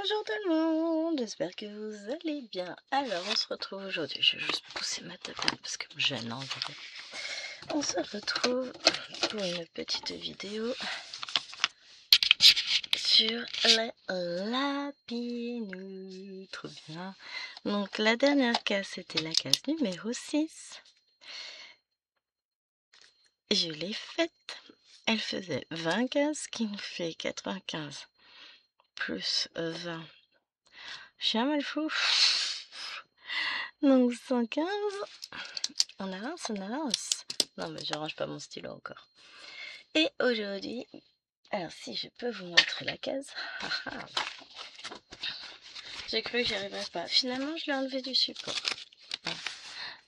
Bonjour tout le monde, j'espère que vous allez bien. Alors on se retrouve aujourd'hui, je vais juste pousser ma tablette parce que me gêne en vidéo. On se retrouve pour une petite vidéo sur les lapinous, trop bien. Donc la dernière case c'était la case numéro 6. Je l'ai faite, elle faisait 20 cases, ce qui nous fait 95 plus 20. Je suis un mal fou. Donc 115. On avance. Non mais je range pas mon stylo encore. Et aujourd'hui, alors si je peux vous montrer la case. J'ai cru que j'y arriverais pas. Finalement je l'ai enlevé du support.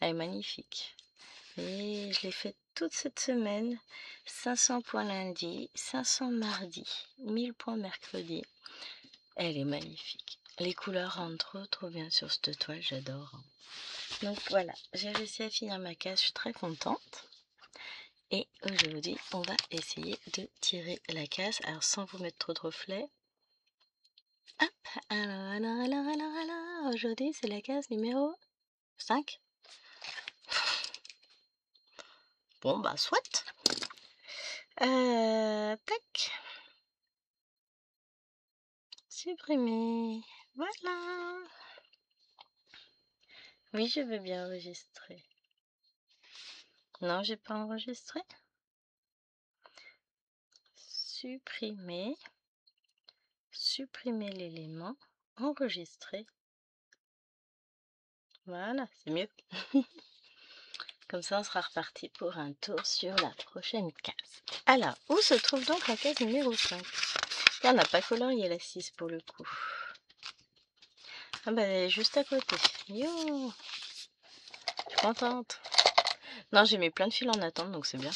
Elle est magnifique. Et je l'ai fait toute cette semaine. 500 points lundi, 500 mardi, 1000 points mercredi. Elle est magnifique. Les couleurs rentrent trop bien sur cette toile, j'adore. Donc voilà, j'ai réussi à finir ma case, je suis très contente. Et aujourd'hui, on va essayer de tirer la case, alors sans vous mettre trop de reflets. Hop, alors, aujourd'hui c'est la case numéro 5. Bon bah soit. Tac. Supprimer. Voilà. Oui, je veux bien enregistrer. Non, j'ai pas enregistré. Supprimer. Supprimer l'élément. Enregistrer. Voilà, c'est mieux. Comme ça, on sera reparti pour un tour sur la prochaine case. Alors, où se trouve donc la case numéro 5? Là, on n'a pas colorié la 6 pour le coup. Ah bah, elle est juste à côté. Yo! Je suis contente. Non, j'ai mis plein de fils en attente, donc c'est bien.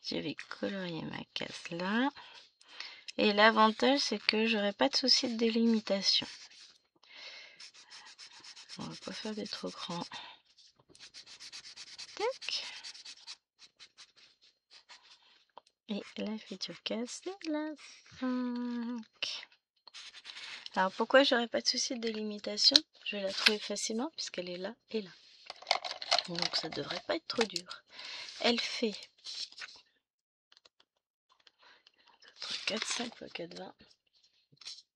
Je vais colorier ma case là. Et l'avantage, c'est que j'aurai pas de souci de délimitation. On va pas faire des trop grands. Tac. Et la future case, c'est la 5. Alors pourquoi j'aurais pas de souci de délimitation? Je vais la trouver facilement puisqu'elle est là et là. Donc ça devrait pas être trop dur. Elle fait 4, 5 x 4, 20.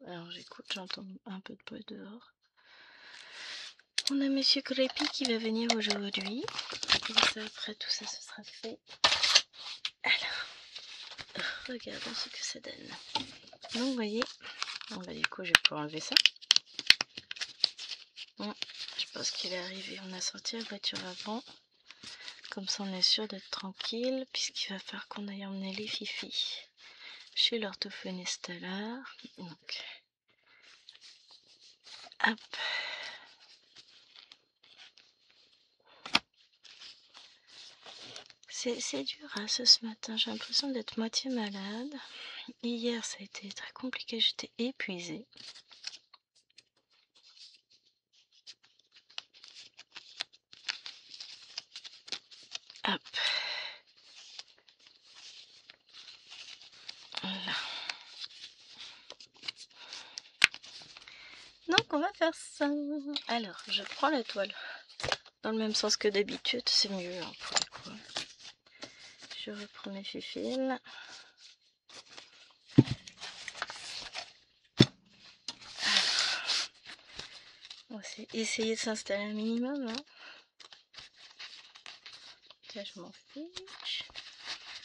Alors j'écoute, j'entends un peu de bruit dehors. On a Monsieur Crépy qui va venir aujourd'hui. Comme ça, après tout ça, ce sera fait. Alors, regardons ce que ça donne. Donc, vous voyez, bon, bah, du coup, je vais pouvoir enlever ça. Bon, je pense qu'il est arrivé. On a sorti la voiture avant. Comme ça, on est sûr d'être tranquille, puisqu'il va falloir qu'on aille emmener les fifis chez l'orthophoniste tout à l'heure. Donc, hop. C'est dur hein, ce matin, j'ai l'impression d'être moitié malade. Hier ça a été très compliqué, j'étais épuisée. Hop. Voilà. Donc on va faire ça. Alors je prends la toile dans le même sens que d'habitude, c'est mieux hein, pour le coup. Je reprends mes fils. On va essayer de s'installer un minimum. Hein. Là, je m'en fiche.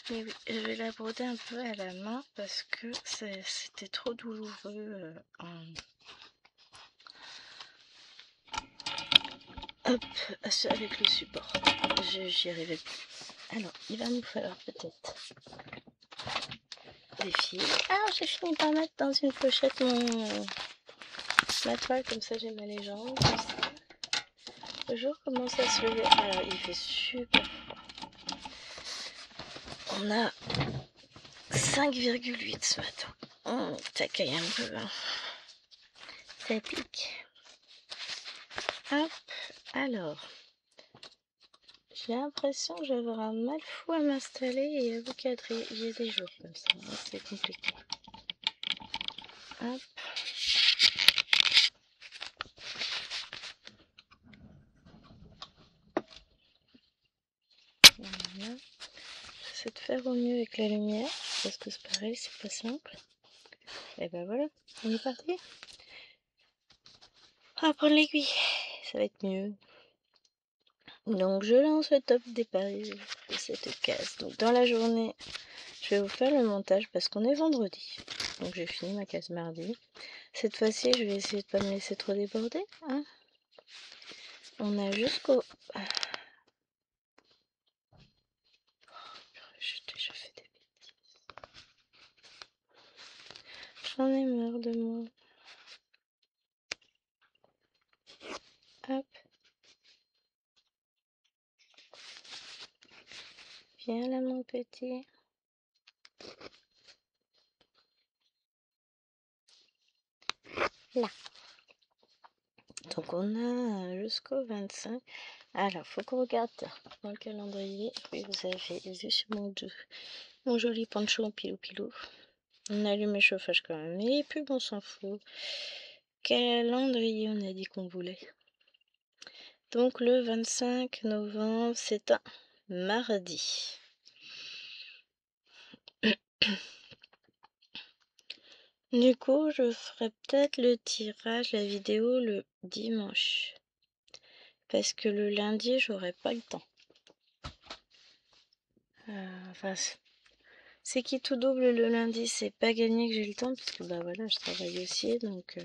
Mais oui, je vais la broder un peu à la main parce que c'était trop douloureux. Hop, avec le support. J'y arrivais plus. Alors, il va nous falloir peut-être des fils. Ah, j'ai fini par mettre dans une pochette ma toile, comme ça j'ai ma légende. Comme ça. Le jour commence à se lever. Alors, il fait super froid. On a 5,8 ce matin. On tacaille un peu. Hein. Ça pique. Hop, alors. J'ai l'impression que j'aurai un mal fou à m'installer et à vous cadrer. Il y a des jours comme ça, hein, c'est compliqué. Hop. Voilà. J'essaie de faire au mieux avec la lumière, parce que c'est pareil, c'est pas simple. Et ben voilà, on est parti. On va prendre l'aiguille, ça va être mieux. Donc je lance le top départ de cette case. Donc dans la journée, je vais vous faire le montage parce qu'on est vendredi. Donc j'ai fini ma case mardi. Cette fois-ci, je vais essayer de pas me laisser trop déborder. Hein. On a jusqu'au... J'ai déjà fait des bêtises. J'en ai marre de moi. Hop. Viens là mon petit. Là. Donc on a jusqu'au 25. Alors, faut qu'on regarde dans le calendrier. Oui, vous avez vu sur mon joli poncho pilou pilou. On allume le chauffage quand même. Et puis on s'en fout. Calendrier, on a dit qu'on voulait. Donc le 25 novembre, c'est un mardi. Du coup, je ferai peut-être le tirage, la vidéo le dimanche. Parce que le lundi, j'aurai pas le temps. Enfin, c'est qui tout double le lundi, c'est pas gagné que j'ai le temps, parce que bah voilà, je travaille aussi, donc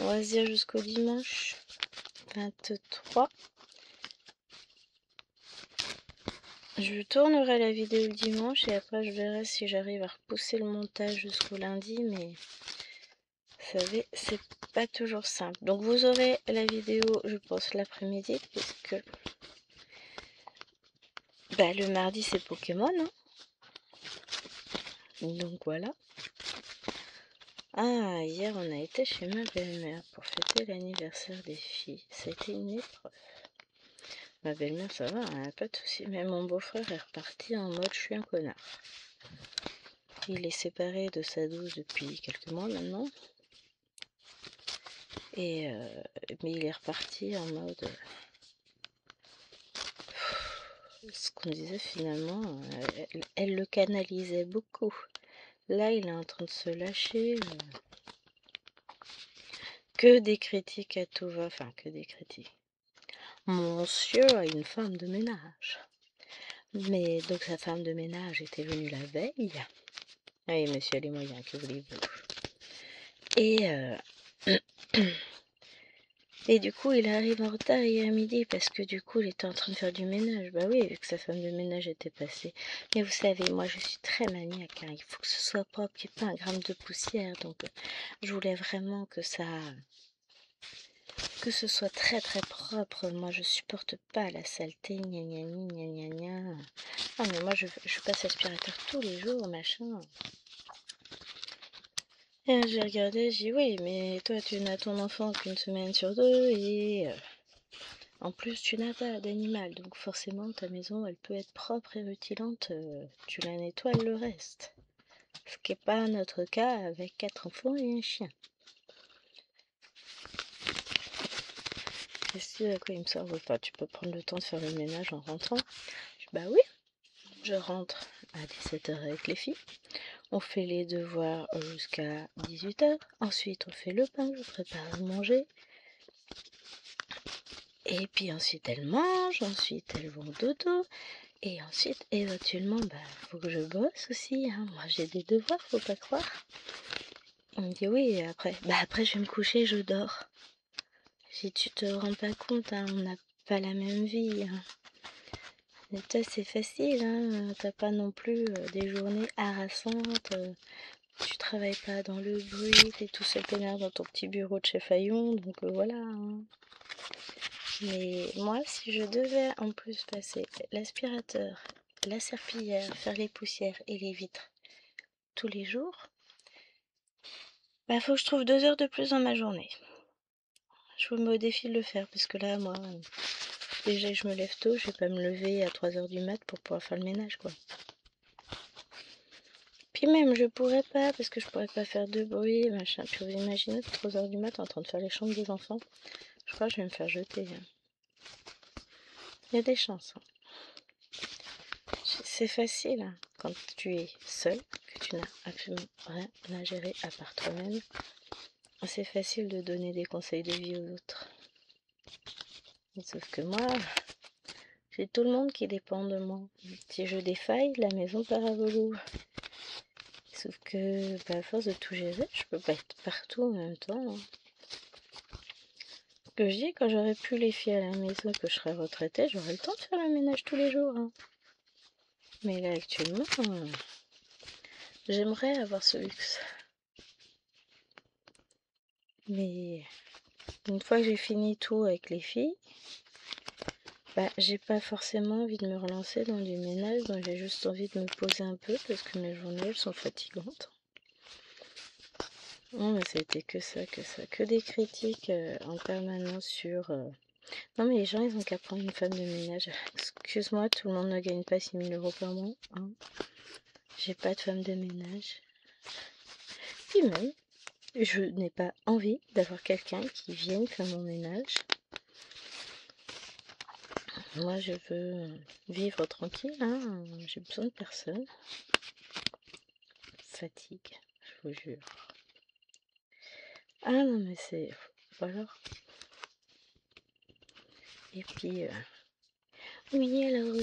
on va se dire jusqu'au dimanche 23. Je tournerai la vidéo le dimanche et après je verrai si j'arrive à repousser le montage jusqu'au lundi, mais vous savez, c'est pas toujours simple. Donc vous aurez la vidéo, je pense, l'après-midi, puisque bah, le mardi c'est Pokémon, hein. Donc voilà. Ah, hier on a été chez ma belle-mère pour fêter l'anniversaire des filles. Ça a été une épreuve. Ma belle-mère, ça va, elle n'a pas de soucis. Mais mon beau-frère est reparti en mode je suis un connard. Il est séparé de sa douce depuis quelques mois maintenant. Et mais il est reparti en mode... ce qu'on disait finalement, elle le canalisait beaucoup. Là, il est en train de se lâcher. Que des critiques à tout va. Enfin, que des critiques. Monsieur a une femme de ménage. Mais donc sa femme de ménage était venue la veille. Oui, monsieur a les moyens, que voulez-vous. Et du coup, il arrive en retard hier midi parce que du coup, il était en train de faire du ménage. Bah oui, vu que sa femme de ménage était passée. Mais vous savez, moi, je suis très maniaque. Hein. Il faut que ce soit propre, qu'il n'y ait pas un gramme de poussière. Donc, je voulais vraiment que ce soit très très propre. Moi, je supporte pas la saleté. Gna gna gna gna gna. Ah, mais moi, je passe aspirateur tous les jours, machin. Et j'ai regardé, j'ai dit oui, mais toi tu n'as ton enfant qu'une semaine sur deux et en plus tu n'as pas d'animal, donc forcément ta maison elle peut être propre et rutilante, tu la nettoies le reste. Ce qui n'est pas notre cas avec 4 enfants et un chien. Qu'est-ce à quoi il me sort pas, tu peux prendre le temps de faire le ménage en rentrant. Bah oui, je rentre à 17h avec les filles. On fait les devoirs jusqu'à 18h. Ensuite, on fait le pain, je prépare à manger. Et puis ensuite, elles mangent. Ensuite, elles vont dodo. Et ensuite, éventuellement, bah, faut que je bosse aussi. Hein. Moi, j'ai des devoirs, faut pas croire. On me dit oui, et après. Bah, après, je vais me coucher, je dors. Si tu te rends pas compte, hein, on n'a pas la même vie. Hein. Et toi, c'est facile. Hein. T'as pas non plus des journées harassantes. Tu travailles pas dans le bruit, t'es tout seul peinard dans ton petit bureau de chez Fayon, donc voilà. Hein. Mais moi, si je devais en plus passer l'aspirateur, la serpillière, faire les poussières et les vitres tous les jours, bah faut que je trouve 2 heures de plus dans ma journée. Je me mets au défi de le faire, parce que là, moi, Déjà que je me lève tôt, je vais pas me lever à 3 h du mat pour pouvoir faire le ménage, quoi. Puis même, je pourrais pas, parce que je pourrais pas faire de bruit, machin. Puis vous imaginez, 3 h du mat en train de faire les chambres des enfants. Je crois que je vais me faire jeter. Il y a des chances. C'est facile, hein, quand tu es seul, que tu n'as absolument rien à gérer à part toi-même. C'est facile de donner des conseils de vie aux autres. Sauf que moi, j'ai tout le monde qui dépend de moi. Si je défaille, la maison part à volo. Sauf que, à force de tout gérer, je peux pas être partout en même temps. Hein. Ce que je dis, quand j'aurai plus les filles à la maison, que je serai retraitée, j'aurai le temps de faire le ménage tous les jours. Hein. Mais là, actuellement, j'aimerais avoir ce luxe. Mais une fois que j'ai fini tout avec les filles, j'ai pas forcément envie de me relancer dans du ménage, donc j'ai juste envie de me poser un peu parce que mes journées elles sont fatigantes. Non mais c'était que des critiques en permanence sur... Non mais les gens ils ont qu'à prendre une femme de ménage. Excuse-moi, tout le monde ne gagne pas 6 000 € par mois. Hein. J'ai pas de femme de ménage. Puis même, je n'ai pas envie d'avoir quelqu'un qui vienne faire mon ménage. Moi, je veux vivre tranquille, hein. J'ai besoin de personne. Fatigue, je vous jure. Ah non, mais c'est... Voilà. Et puis... Oui, alors,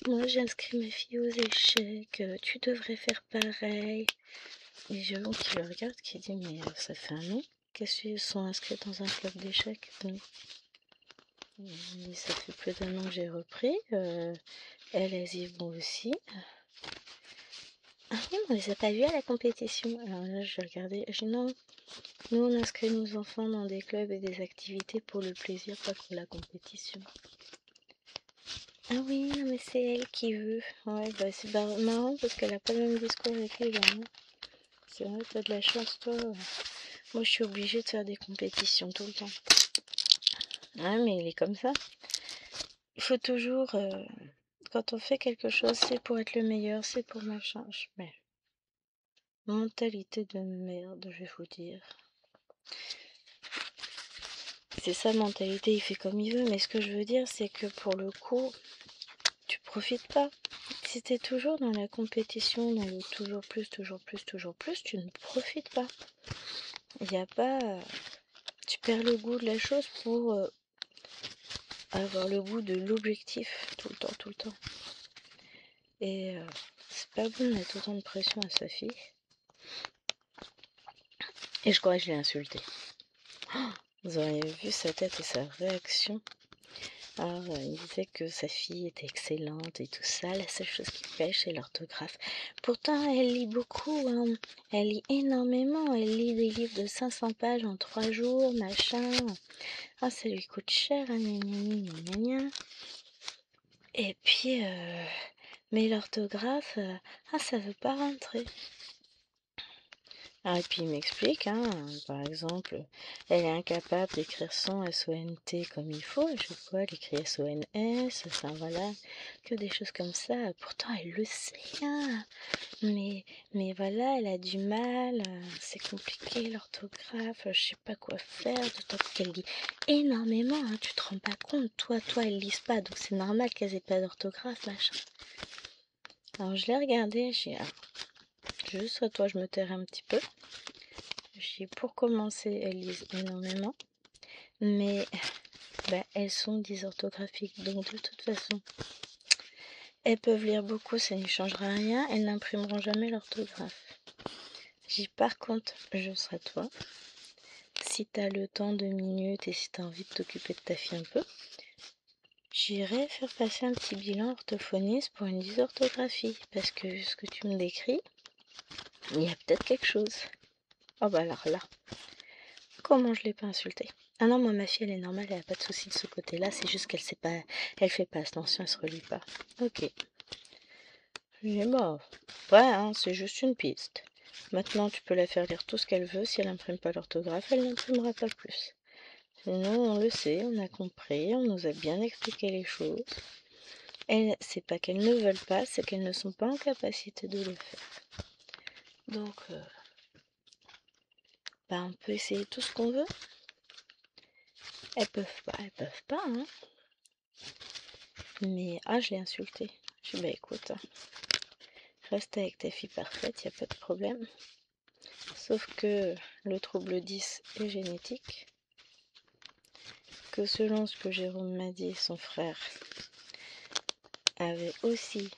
moi, j'ai inscrit ma fille aux échecs. Tu devrais faire pareil. Et j'ai l'oncle qui le regarde, qui dit, mais ça fait un an qu'elles sont inscrites dans un club d'échecs. Et ça fait plus d'1 an que j'ai repris. Elles y vont aussi. Ah oui, mais on les a pas vues à la compétition. Alors là, je vais regarder. Je dis non, nous on inscrit nos enfants dans des clubs et des activités pour le plaisir, pas pour la compétition. Ah oui, non, mais c'est elle qui veut. Ouais, c'est marrant parce qu'elle a pas le même discours avec les gens. Hein. C'est vrai, t'as de la chance, toi. Moi, je suis obligée de faire des compétitions tout le temps. Ah, mais il est comme ça. Il faut toujours, quand on fait quelque chose, c'est pour être le meilleur, c'est pour machin. Mais mentalité de merde, je vais vous dire. C'est sa mentalité, il fait comme il veut, mais ce que je veux dire, c'est que pour le coup, tu profites pas. Si t'es toujours dans la compétition, dans le toujours plus, toujours plus, toujours plus, tu ne profites pas. Il n'y a pas... Tu perds le goût de la chose pour avoir le goût de l'objectif tout le temps, tout le temps. Et c'est pas bon de mettre autant de pression à sa fille. Et je crois que je l'ai insultée. Oh, vous auriez vu sa tête et sa réaction. Alors, il disait que sa fille était excellente et tout ça. La seule chose qui pêche, c'est l'orthographe. Pourtant, elle lit beaucoup. Hein. Elle lit énormément. Elle lit des livres de 500 pages en 3 jours, machin. Ah, ça lui coûte cher. Hein, gna, gna, gna. Et puis, mais l'orthographe, ça veut pas rentrer. Ah, et puis il m'explique, hein, par exemple, elle est incapable d'écrire son S-O-N-T comme il faut, je sais quoi, elle écrit S-O-N-S, ça, voilà, que des choses comme ça. Pourtant, elle le sait, hein, mais voilà, elle a du mal, c'est compliqué l'orthographe, je sais pas quoi faire, d'autant qu'elle lit énormément, hein, tu te rends pas compte, toi, elles lisent pas, donc c'est normal qu'elles aient pas d'orthographe, machin. Alors je l'ai regardé, j'ai juste toi, je me tairai un petit peu. Pour commencer, elles lisent énormément, mais elles sont dysorthographiques, donc de toute façon, elles peuvent lire beaucoup, ça ne changera rien, elles n'imprimeront jamais l'orthographe. Par contre, je serai toi, si tu as le temps 2 minutes et si tu as envie de t'occuper de ta fille un peu, j'irai faire passer un petit bilan orthophoniste pour une dysorthographie, parce que vu ce que tu me décris, il y a peut-être quelque chose. Oh alors là, comment je l'ai pas insultée? Ah non, moi ma fille elle est normale, elle a pas de soucis de ce côté-là, c'est juste qu'elle sait pas, elle fait pas attention, elle se relie pas. Ok. Mais bon, ouais, hein, c'est juste une piste. Maintenant tu peux la faire lire tout ce qu'elle veut, si elle imprime pas l'orthographe, elle n'imprimera pas plus. Nous, on le sait, on a compris, on nous a bien expliqué les choses. C'est pas qu'elles ne veulent pas, c'est qu'elles ne sont pas en capacité de le faire. Donc, on peut essayer tout ce qu'on veut. Elles peuvent pas, hein. Mais, je l'ai insulté. Je dis, écoute, reste avec ta fille parfaite, y a pas de problème. Sauf que le trouble 10 est génétique. Que selon ce que Jérôme m'a dit, son frère a aussi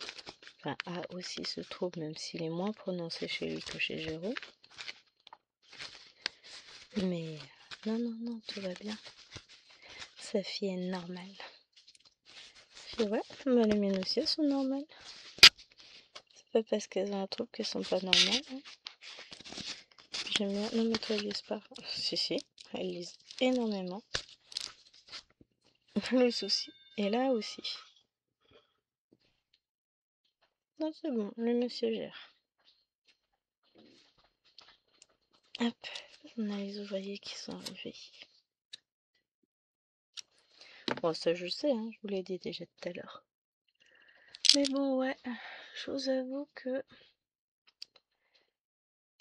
ce trouble, même s'il est moins prononcé chez lui que chez Jérôme. Mais non, tout va bien. Sa fille est normale. Je dis ouais, les miennes aussi, elles sont normales. C'est pas parce qu'elles ont un trouble qu'elles sont pas normales. Hein. J'aime bien. Non, mais toi, elles lisent pas. Si, elles lisent énormément. Le souci est là aussi. Non, c'est bon, le monsieur gère. Hop, on a les ouvriers qui sont arrivés. Bon, ça je sais, hein, je vous l'ai dit déjà tout à l'heure. Mais bon, ouais, je vous avoue que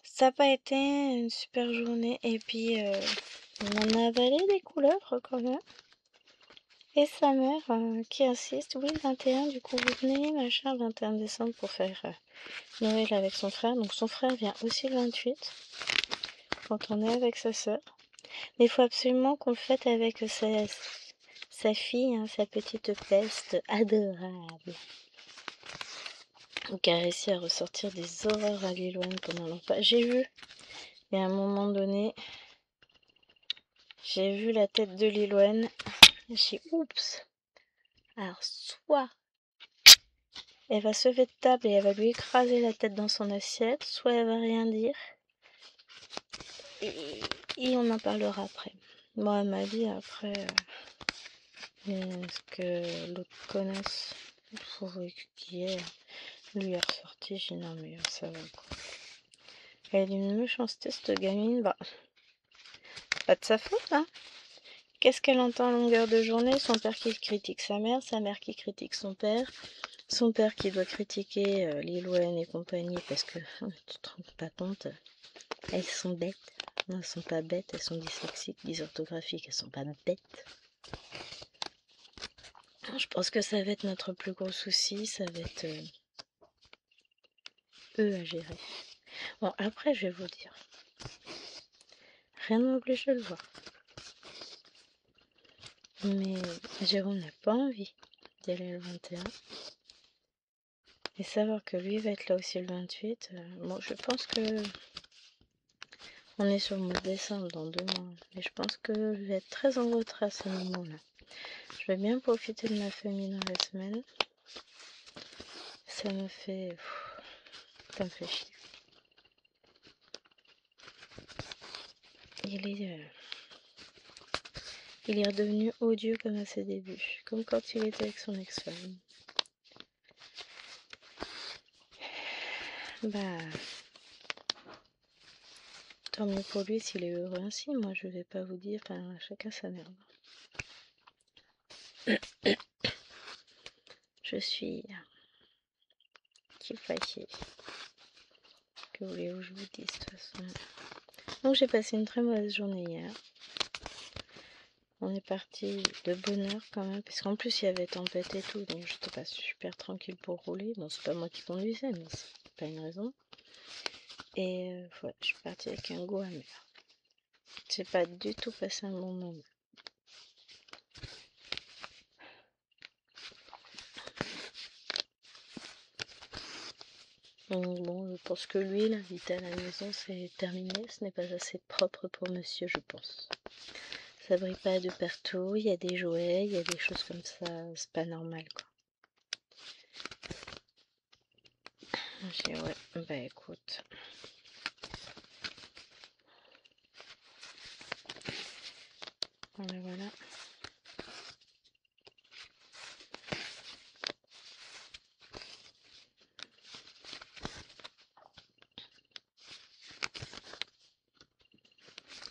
ça n'a pas été une super journée. Et puis, on en a avalé des couleuvres quand même. Et sa mère qui insiste, oui, 21, du coup, vous venez, machin, 21 décembre pour faire Noël avec son frère. Donc, son frère vient aussi le 28, quand on est avec sa sœur. Mais il faut absolument qu'on le fête avec sa fille, hein, sa petite peste adorable. Qui a réussi à ressortir des horreurs à Lilloine pendant longtemps. J'ai vu, et à un moment donné, j'ai vu la tête de Lilloine. J'ai dit, oups. Alors, soit elle va se lever de table et elle va lui écraser la tête dans son assiette, soit elle va rien dire. Et on en parlera après. Moi, elle m'a dit après, est-ce que l'autre connaisse qui est, lui est ressorti. J'ai dit non, mais ça va quoi. Elle est d'une méchanceté, cette gamine, pas de sa faute, hein. Qu'est-ce qu'elle entend à longueur de journée? Son père qui critique sa mère qui critique son père qui doit critiquer Lilloine et compagnie parce que tu te rends pas compte, elles sont bêtes. Non, elles sont pas bêtes, elles sont dyslexiques, dysorthographiques, elles sont pas bêtes. Je pense que ça va être notre plus gros souci, ça va être eux à gérer. Bon, après, je vais vous dire, rien ne m'oblige de le voir. Mais Jérôme n'a pas envie d'y aller le 21. Et savoir que lui va être là aussi le 28, bon, je pense que on est sur le mois de décembre dans 2 mois. Mais je pense que je vais être très en retrait à ce moment-là. Je vais bien profiter de ma famille dans la semaine. Ça me fait chier. Il est redevenu odieux comme à ses débuts, comme quand il était avec son ex-femme. Tant mieux pour lui s'il est heureux ainsi. Moi, je vais pas vous dire, chacun sa merde. Je suis fâchée. Que voulez-vous que je vous dise de toute façon. Donc j'ai passé une très mauvaise journée hier. On est parti de bonne heure quand même, parce qu'en plus il y avait tempête et tout, donc j'étais pas super tranquille pour rouler. Bon, c'est pas moi qui conduisais, mais c'est pas une raison. Et je suis partie avec un goût amer. J'ai pas du tout passé un bon moment. Donc bon, je pense que lui, l'invité à la maison, c'est terminé. Ce n'est pas assez propre pour monsieur, je pense. Ça brille pas de partout, il y a des jouets, il y a des choses comme ça, c'est pas normal quoi. J'ai ouais, écoute. Voilà.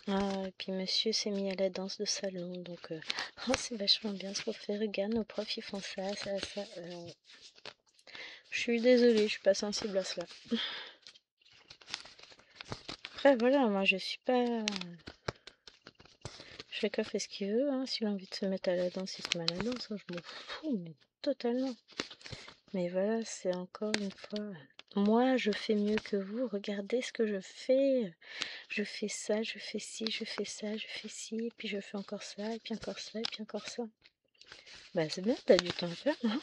Ah, et puis monsieur s'est mis à la danse de salon, donc oh, c'est vachement bien ce qu'on fait. Regarde, nos profs ils font ça, ça, ça. Je suis désolée, je suis pas sensible à cela. Après, voilà, moi je suis pas. Chacun fait ce qu'il veut, hein. S'il a envie de se mettre à la danse, il se met à la danse, hein. Je m'en fous, mais totalement. Mais voilà, c'est encore une fois. Moi, je fais mieux que vous. Regardez ce que je fais. Je fais ça, je fais ci, je fais ça, je fais ci, et puis je fais encore ça, et puis encore ça, et puis encore ça. Bah c'est bien, t'as du temps à faire, hein.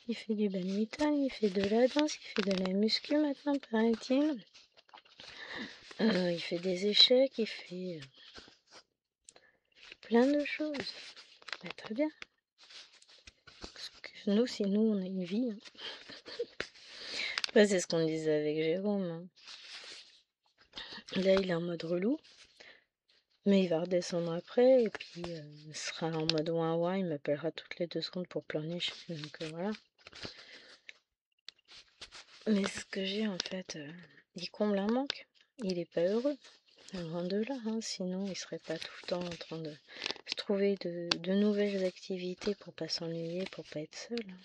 Il fait du badminton, il fait de la danse, il fait de la muscu maintenant, paraît-il. Il fait des échecs, il fait plein de choses. Bah, très bien. Parce que nous, si nous, on a une vie. Hein. Bah, c'est ce qu'on disait avec Jérôme. Hein. Là, il est en mode relou. Mais il va redescendre après, et puis il sera en mode ouin-ouin, il m'appellera toutes les 2 secondes pour pleurnicher, donc voilà. Mais ce que j'ai en fait, il comble un manque, il est pas heureux, loin de là, hein. Sinon il serait pas tout le temps en train de se trouver de nouvelles activités pour pas s'ennuyer, pour pas être seul. Hein.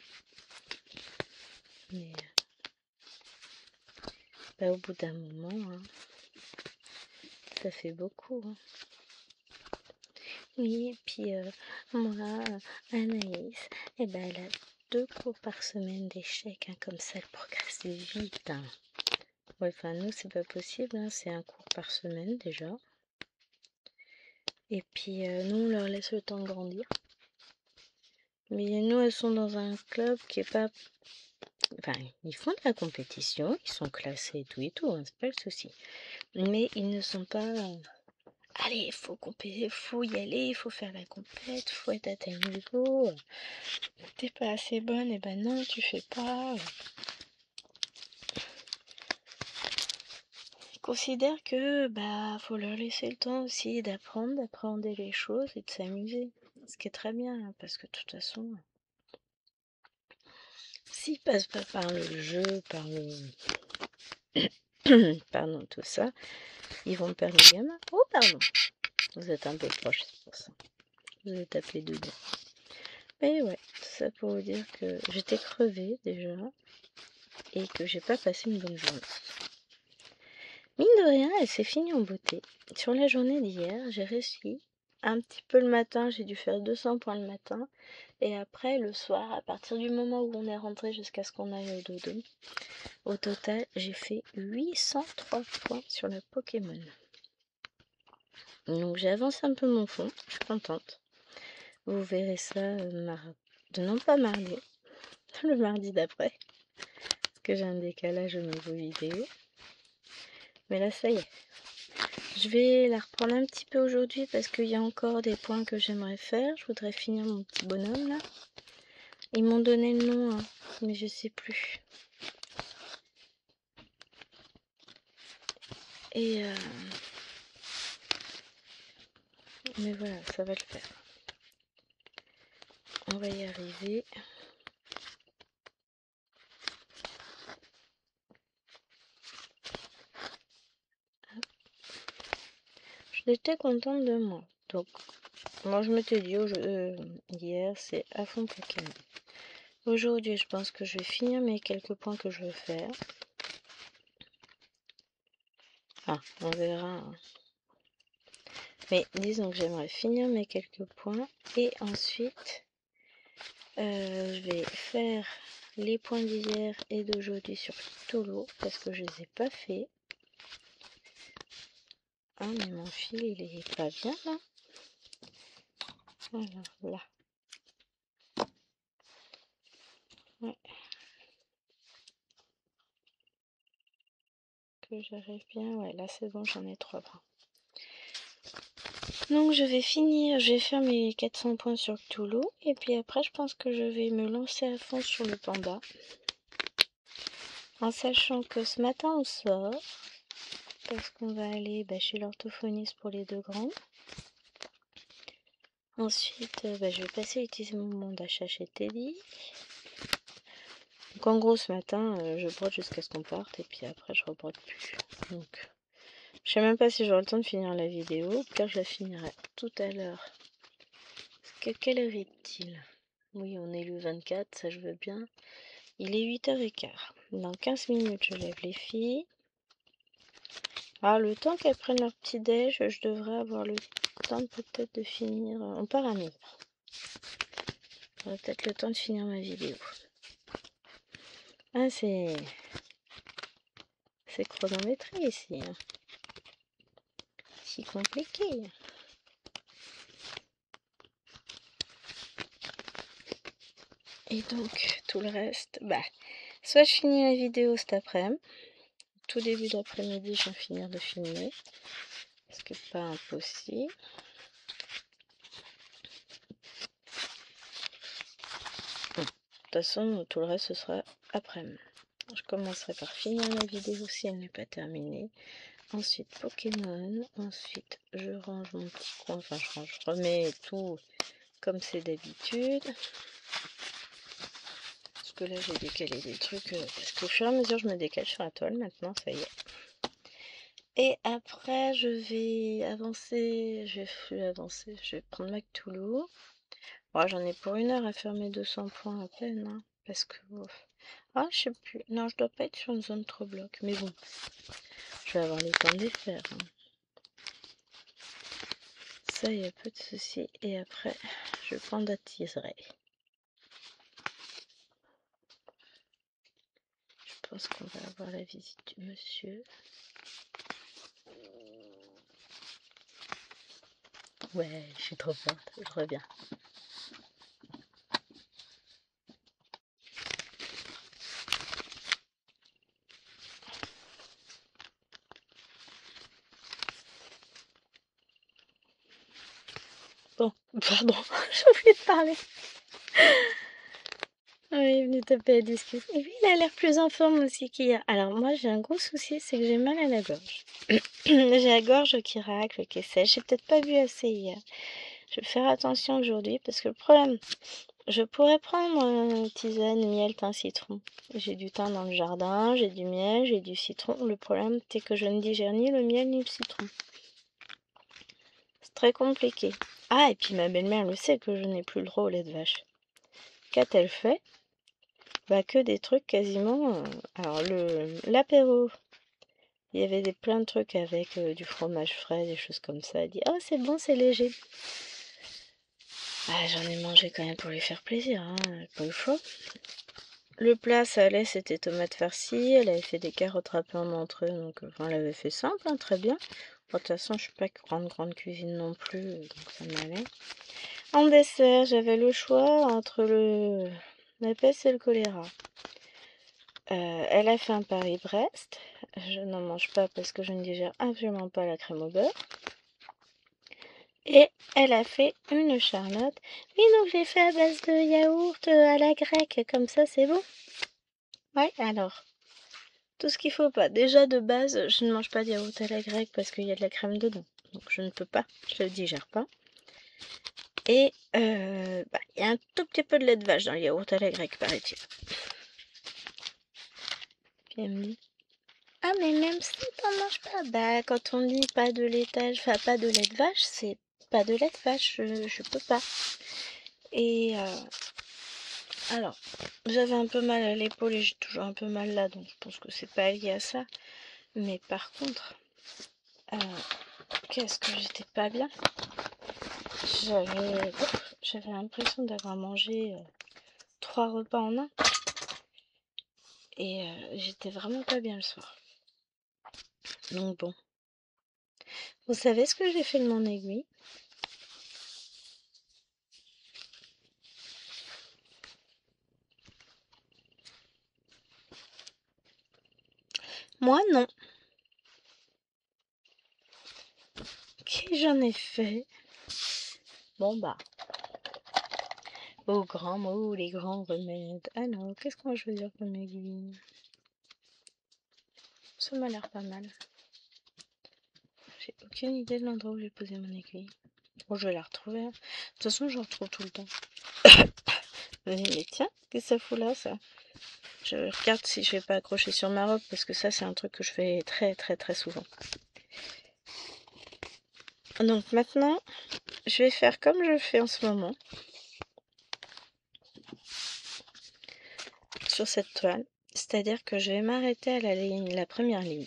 Mais bah, au bout d'un moment, hein, ça fait beaucoup. Hein. Oui, et puis moi, Anaïs, eh ben, elle a 2 cours par semaine d'échecs, hein, comme ça elle progresse vite. Hein. Ouais, enfin nous c'est pas possible, hein, c'est un cours par semaine déjà. Et puis nous on leur laisse le temps de grandir. Mais nous elles sont dans un club qui est pas... Enfin, ils font de la compétition, ils sont classés et tout, hein, c'est pas le souci. Mais ils ne sont pas... Allez, faut y aller, il faut faire la compète, faut être à tel niveau. T'es pas assez bonne, et ben non, tu fais pas. Je considère que bah faut leur laisser le temps aussi d'apprendre, d'appréhender les choses et de s'amuser. Ce qui est très bien, hein, parce que de toute façon, s'ils passent pas par le jeu, par le pardon, tout ça, ils vont perdre les gamins. Oh pardon, vous êtes un peu proche, c'est pour ça. Vous avez tapé dedans. Mais ouais, tout ça pour vous dire que j'étais crevée déjà et que j'ai pas passé une bonne journée. Mine de rien, elle s'est finie en beauté. Sur la journée d'hier, j'ai réussi. Un petit peu le matin, j'ai dû faire 200 points le matin. Et après, le soir, à partir du moment où on est rentré jusqu'à ce qu'on aille au dodo, au total, j'ai fait 803 points sur la Pokémon. Donc j'ai avancé un peu mon fond, je suis contente. Vous verrez ça non pas mardi, le mardi d'après. Parce que j'ai un décalage au niveau vidéo. Mais là, ça y est. Je vais la reprendre un petit peu aujourd'hui parce qu'il y a encore des points que j'aimerais faire. Je voudrais finir mon petit bonhomme là. Ils m'ont donné le nom, hein, mais je sais plus. Et mais voilà, ça va le faire. On va y arriver. J'étais contente de moi. Donc, moi je m'étais dit hier, c'est à fond Pokémon. Aujourd'hui, je pense que je vais finir mes quelques points que je veux faire. Ah, on verra. Hein. Mais disons que j'aimerais finir mes quelques points. Et ensuite, je vais faire les points d'hier et d'aujourd'hui sur Tolo. Parce que je les ai pas fait. Ah, mais mon fil, il est pas bien là. Voilà, là. Ouais. Que j'arrive bien. Ouais, là c'est bon, j'en ai 3 points. Donc je vais finir, je vais faire mes 400 points sur Cthulhu. Et puis après, je pense que je vais me lancer à fond sur le panda. En sachant que ce matin, on sort. Parce qu'on va aller chez l'orthophoniste pour les 2 grandes. Ensuite, je vais passer à utiliser mon bon d'achat chez Teddy. Donc en gros, ce matin, je brode jusqu'à ce qu'on parte. Et puis après, je rebrode plus. Donc Je sais même pas si j'aurai le temps de finir la vidéo. Car je la finirai tout à l'heure. Quelle heure est-il? Oui, on est le 24, ça je veux bien. Il est 8h15. Dans 15 minutes, je lève les filles. Alors, le temps qu'elles prennent leur petit déj, je devrais avoir le temps peut-être de finir. On part à 9h. J'aurai peut-être le temps de finir ma vidéo. Ah, c'est chronométré ici. Hein. Si compliqué. Et donc, tout le reste, soit je finis la vidéo cet après-midi, tout début d'après-midi, je vais finir de filmer, ce qui n'est pas impossible. De toute façon, tout le reste, ce sera après-midi. Je commencerai par finir la vidéo si elle n'est pas terminée. Ensuite, Pokémon. Ensuite, je range mon petit coin. Enfin, je remets tout comme c'est d'habitude. Parce que là, j'ai décalé des trucs. Parce qu'au fur et à mesure, je me décale sur la toile. Maintenant, ça y est. Et après, je vais avancer. Je vais prendre ma Cthulhu. Bon, j'en ai pour 1 heure à faire mes 200 points à peine. Hein, parce que... Ah, je sais plus. Non, je dois pas être sur une zone trop bloc. Mais bon, je vais avoir le temps de les faire. Hein. Ça, il y a peu de soucis. Et après, je pendatiserai. Je pense qu'on va avoir la visite du monsieur. Ouais, je suis trop forte. Je reviens. Bon, pardon, j'ai oublié de parler. Oui, il est venu taper la discute. Et puis, il a l'air plus en forme aussi qu'hier. Alors, moi, j'ai un gros souci, c'est que j'ai mal à la gorge. J'ai la gorge qui racle, qui est sèche. J'ai peut-être pas bu assez hier. Je vais faire attention aujourd'hui parce que le problème, je pourrais prendre tisane, miel, thym, citron. J'ai du thym dans le jardin, j'ai du miel, j'ai du citron. Le problème, c'est que je ne digère ni le miel ni le citron. C'est très compliqué. Ah, et puis ma belle-mère le sait que je n'ai plus le droit au lait de vache. Qu'a-t-elle fait? Que des trucs quasiment... Alors, l'apéro, il y avait plein de trucs avec du fromage frais, des choses comme ça. Elle dit, oh, c'est bon, c'est léger. J'en ai mangé quand même pour lui faire plaisir, hein, pas le choix. Le plat, ça allait, c'était tomates farcies. Elle avait fait des carottes râpées en entrée, donc elle avait fait simple, hein, très bien. Bon, de toute façon, je suis pas grande cuisine non plus, donc ça m'allait. En dessert, j'avais le choix entre la peste et le choléra. Elle a fait un Paris-Brest. Je n'en mange pas parce que je ne digère absolument pas la crème au beurre. Et elle a fait une charlotte. Oui, donc je l'ai fait à base de yaourt à la grecque. Comme ça, c'est bon? Ouais, alors. Tout ce qu'il faut pas. Déjà, de base, je ne mange pas de yaourt à la grecque parce qu'il y a de la crème dedans. Donc, je ne peux pas. Je ne le digère pas. Et il y a un tout petit peu de lait de vache dans le yaourt à la grecque, paraît-il. Puis elle me dit, ah, mais même si t'en manges pas, quand on dit pas de laitage, enfin pas de lait de vache, c'est pas de lait de vache, je peux pas. Et alors, j'avais un peu mal à l'épaule et j'ai toujours un peu mal là, donc je pense que c'est pas lié à ça. Mais par contre, qu'est-ce que j'étais pas bien. J'avais l'impression d'avoir mangé 3 repas en un. Et j'étais vraiment pas bien le soir. Donc bon. Vous savez ce que j'ai fait de mon aiguille? Moi, non. Qu'est-ce que j'en ai fait? Bon, aux grands mots, les grands remèdes. Alors, qu'est-ce qu'on va choisir comme aiguille? Ça m'a l'air pas mal. J'ai aucune idée de l'endroit où j'ai posé mon aiguille. Bon, je vais la retrouver. Hein. De toute façon, je retrouve tout le temps. Mais tiens, qu'est-ce que ça fout là, ça? Je regarde si je vais pas accrocher sur ma robe, parce que ça, c'est un truc que je fais très, très, très souvent. Donc maintenant, je vais faire comme je fais en ce moment sur cette toile. C'est-à-dire que je vais m'arrêter à la première ligne.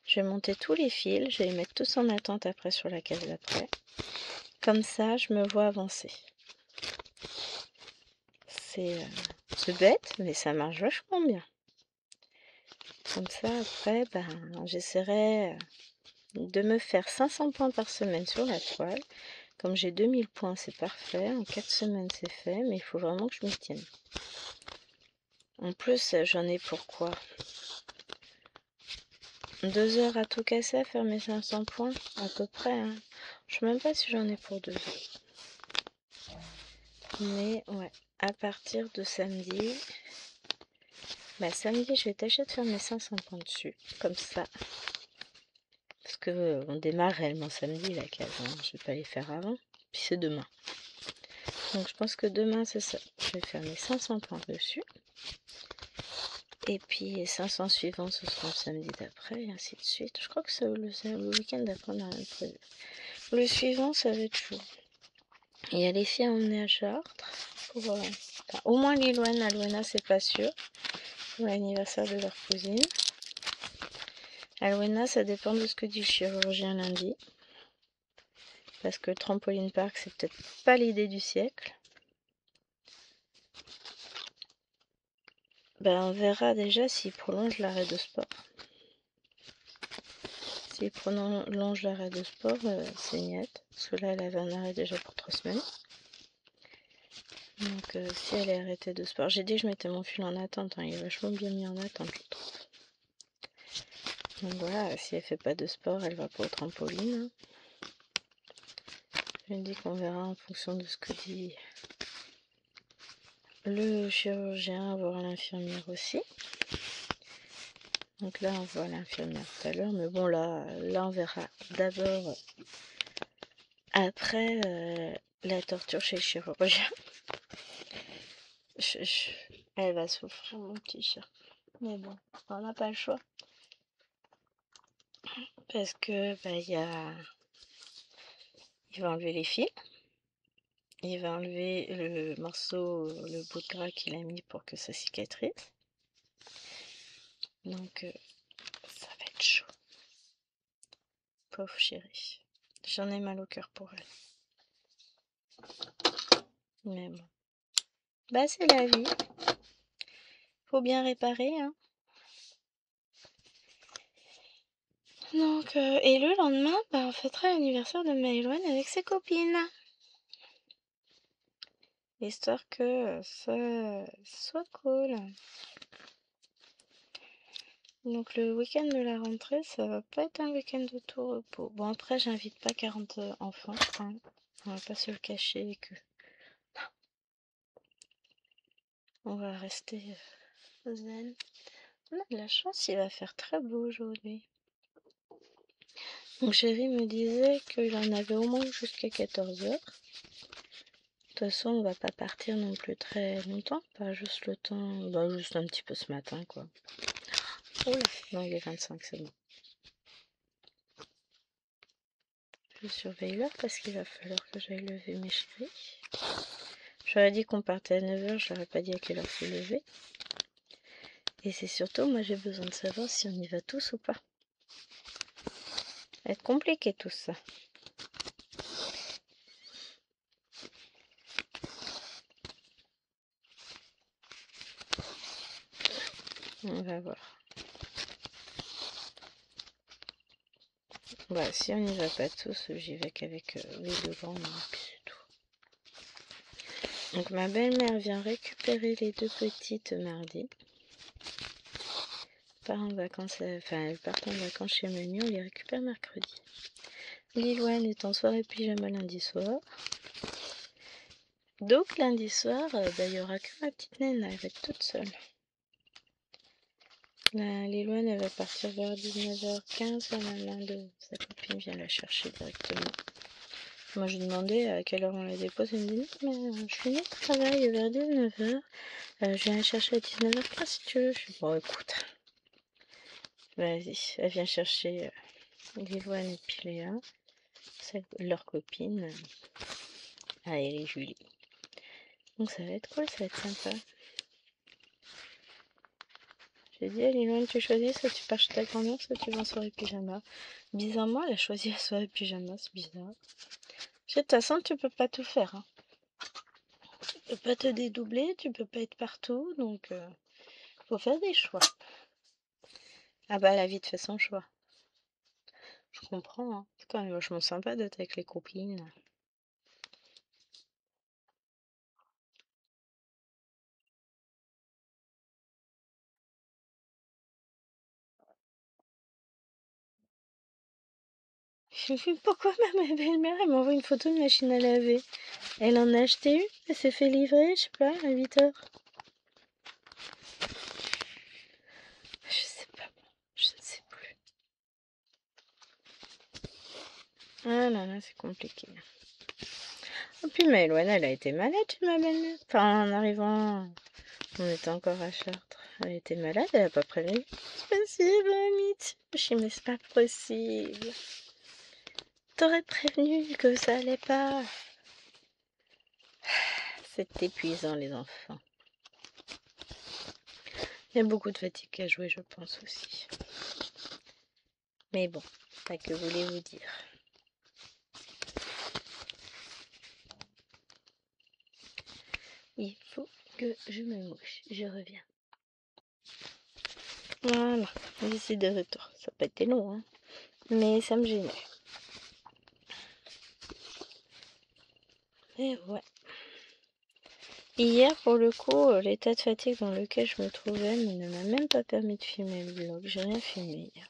Je vais monter tous les fils, je vais les mettre tous en attente après sur la case d'après. Comme ça, je me vois avancer. C'est bête, mais ça marche vachement bien. Comme ça, après, j'essaierai de me faire 500 points par semaine sur la toile. Comme j'ai 2000 points, c'est parfait. En 4 semaines, c'est fait, mais il faut vraiment que je m'y tienne. En plus, j'en ai pour quoi? 2 heures à tout casser, à faire mes 500 points, à peu près. Hein. Je sais même pas si j'en ai pour 2 heures. Mais ouais, à partir de samedi... samedi, je vais tâcher de faire mes 500 points dessus, comme ça. Parce que on démarre réellement samedi, la case. Hein. Je vais pas les faire avant. Puis c'est demain. Donc je pense que demain, c'est ça. Je vais faire mes 500 points dessus. Et puis les 500 suivants, ce sera le samedi d'après, et ainsi de suite. Je crois que c'est le week-end d'après, on n'a rien prévu. Le suivant, ça va être chaud. Il y a les filles à emmener à Chartres. Au moins Liloane, Alwena, c'est pas sûr. Pour l'anniversaire de leur cousine. Alwena, ça dépend de ce que dit le chirurgien lundi. Parce que le trampoline park, c'est peut-être pas l'idée du siècle. On verra déjà s'il prolonge l'arrêt de sport. S'il prolonge l'arrêt de sport, c'est net. Parce que là, elle avait un arrêt déjà pour 3 semaines. Donc, si elle est arrêtée de sport, j'ai dit que je mettais mon fil en attente. Hein, il est vachement bien mis en attente, je trouve. Donc voilà, si elle fait pas de sport, elle va pas au trampoline. Je dis qu'on verra en fonction de ce que dit le chirurgien, voire l'infirmière aussi. Donc là, on voit l'infirmière tout à l'heure. Mais bon, là on verra d'abord après la torture chez le chirurgien. Elle va souffrir, mon petit chat. Mais bon, on n'a pas le choix. Parce que, il va enlever les fils. Il va enlever le morceau, le bout de gras qu'il a mis pour que ça cicatrise. Donc, ça va être chaud. Pauvre chérie. J'en ai mal au cœur pour elle. Mais bon. C'est la vie. Faut bien réparer, hein. Donc, et le lendemain, on fêtera l'anniversaire de Maëloine avec ses copines. Histoire que ça soit cool. Donc le week-end de la rentrée, ça va pas être un week-end de tout repos. Bon, après, j'invite pas 40 enfants, hein. On va pas se le cacher que... On va rester zen. On a de la chance, il va faire très beau aujourd'hui. Donc chérie me disait qu'il en avait au moins jusqu'à 14h. De toute façon, on va pas partir non plus très longtemps, pas juste le temps, juste un petit peu ce matin, quoi. Oula, non, il est 25, c'est bon. Je surveille l'heure parce qu'il va falloir que j'aille lever mes chéris. J'aurais dit qu'on partait à 9h, je leur ai pas dit à quelle heure se lever. Et c'est surtout, moi j'ai besoin de savoir si on y va tous ou pas. Ça va être compliqué tout ça. On va voir. Si on n'y va pas tous, j'y vais qu'avec les 2 grands, puis c'est tout. Donc ma belle-mère vient récupérer les 2 petites mardi. Elle part en vacances chez Mamie, on les récupère mercredi. Liloane est en soirée pyjama lundi soir. Donc lundi soir, il n'y aura que ma petite Nana, elle va être toute seule. Liloane, elle va partir vers 19h15, la maman de sa copine vient la chercher directement. Moi, je demandais à quelle heure on la dépose, elle me dit non, mais je finis le travail vers 19h, je viens la chercher à 19h15 si tu veux. Je dis bon, écoute, vas-y, elle vient chercher Livoine et puis Léa, leur copine, elle et Julie. Donc ça va être cool, ça va être sympa. J'ai dit à Livoine, tu choisis, soit tu pars chez ta grand-mère, soit tu vas en soirée pyjama. Bizarrement, elle a choisi la soirée pyjama, c'est bizarre. De toute façon, tu peux pas tout faire. Hein. Tu peux pas te dédoubler, tu peux pas être partout, donc faut faire des choix. Ah bah, la vie te fait son choix. Je comprends, hein. C'est quand même vachement sympa d'être avec les copines. Pourquoi ma belle-mère, elle m'envoie une photo de machine à laver? Elle en a acheté une, elle s'est fait livrer, je sais pas, à 8 heures. Je sais pas, je ne sais plus. Ah là là, c'est compliqué. Et puis Maëloine, elle a été malade chez ma belle-mère. Enfin, en arrivant, on était encore à Chartres. Elle a été malade, elle a pas prévenu. C'est possible, Amit. Je dis, mais c'est pas possible. T'aurais prévenu que ça allait pas. C'est épuisant, les enfants. Il y a beaucoup de fatigue à jouer, je pense aussi. Mais bon, pas que voulez-vous dire. Il faut que je me mouche. Je reviens. Voilà, je suis de retour. Ça n'a pas été long, hein. Mais ça me gênait. Et ouais. Hier, pour le coup, l'état de fatigue dans lequel je me trouvais ne m'a même pas permis de filmer le vlog. J'ai rien filmé hier.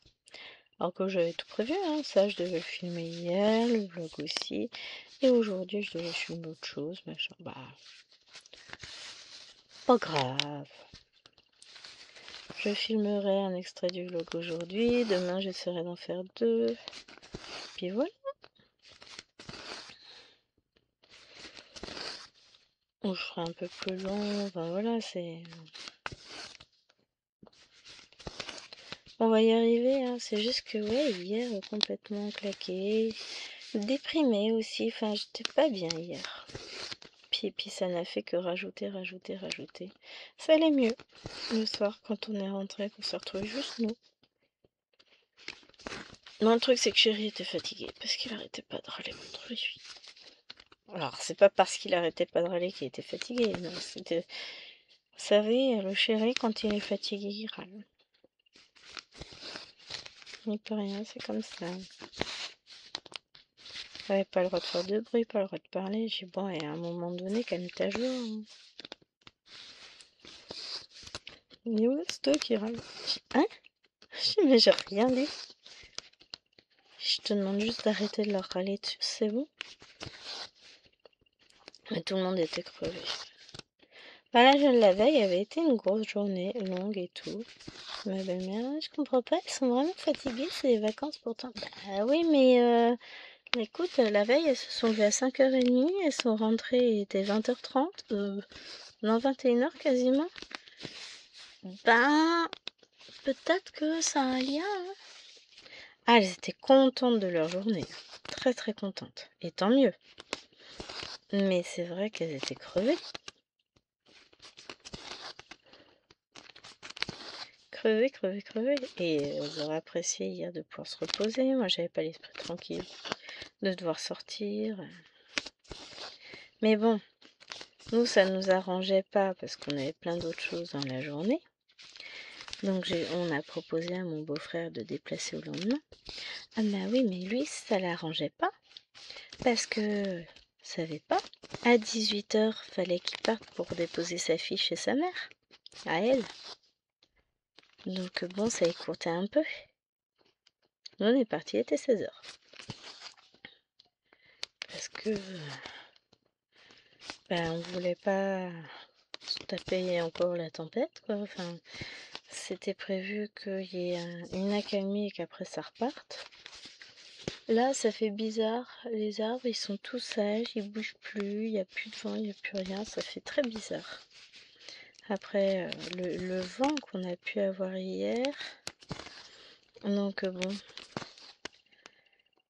Alors que j'avais tout prévu, hein. Ça, je devais le filmer hier, le vlog aussi. Et aujourd'hui, je devais filmer autre chose, machin. Bah, pas grave. Je filmerai un extrait du vlog aujourd'hui. Demain, j'essaierai d'en faire 2. Puis voilà. Ou je ferai un peu plus long. Enfin voilà, c'est... On va y arriver, hein. C'est juste que, ouais, hier, complètement claqué. Déprimée aussi. Enfin, j'étais pas bien hier. Puis ça n'a fait que rajouter. Ça allait mieux le soir quand on est rentré, qu'on s'est retrouvés juste nous. Non, le truc, c'est que Chéri était fatigué parce qu'il arrêtait pas de râler contre lui. Alors, c'est pas parce qu'il arrêtait pas de râler qu'il était fatigué. Non, c'était... Vous savez, le Chéri, quand il est fatigué, il râle. Il peut rien, c'est comme ça. Il n'avait pas le droit de faire de bruit, pas le droit de parler. J'ai dit, bon, et à un moment donné, calme ta joie. Hein. Il dit, ouais, c'est toi qui râle. Hein? Je dis, mais j'ai rien dit. Je te demande juste d'arrêter de leur râler dessus, c'est bon? Mais tout le monde était crevé. Bah là, la veille avait été une grosse journée, longue et tout. Ma belle-mère, je comprends pas, ils sont vraiment fatigués, c'est les vacances pourtant. Bah oui, mais écoute, la veille, elles se sont levées à 5h30, elles sont rentrées, il était 20h30, non 21h quasiment. Ben, peut-être que ça a un lien. Hein. Ah, elles étaient contentes de leur journée. Très très contentes. Et tant mieux. Mais c'est vrai qu'elles étaient crevées. Crevées. Et elles auraient apprécié hier de pouvoir se reposer. Moi, j'avais pas l'esprit tranquille de devoir sortir. Mais bon, nous, ça nous arrangeait pas parce qu'on avait plein d'autres choses dans la journée. Donc, on a proposé à mon beau-frère de déplacer au lendemain. Ah bah oui, mais lui, ça l'arrangeait pas. Parce que, vous savez pas, à 18h, fallait qu'il parte pour déposer sa fille chez sa mère. À elle. Donc bon, ça écourtait un peu. Nous, on est parti, il était 16h. Parce que, ben, on voulait pas se taper encore la tempête, quoi. Enfin, c'était prévu qu'il y ait une accalmie et qu'après ça reparte. Là, ça fait bizarre. Les arbres, ils sont tous sages, ils bougent plus, il n'y a plus de vent, il n'y a plus rien. Ça fait très bizarre. Après, le vent qu'on a pu avoir hier. Donc bon,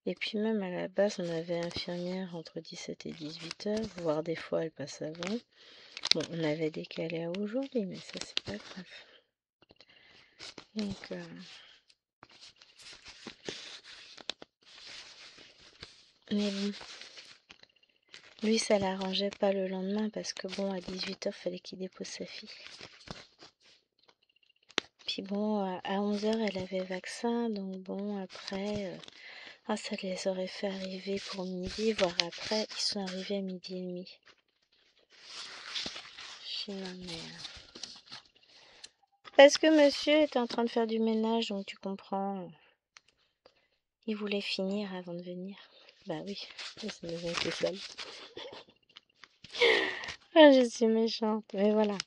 Et puis même à la base, on avait infirmière entre 17 et 18 heures, voire des fois elle passe avant. Bon, on avait décalé à aujourd'hui, mais ça c'est pas grave. Donc, mais bon, lui ça l'arrangeait pas le lendemain parce que bon, à 18 heures, fallait qu'il dépose sa fille. Puis bon, à 11 heures, elle avait vaccin, donc bon, après, ça les aurait fait arriver pour midi, voire après, ils sont arrivés à midi et demi. Non, mais... Parce que monsieur était en train de faire du ménage, donc tu comprends. Il voulait finir avant de venir. Bah oui, cette maison était sale. Ah, je suis méchante, mais voilà.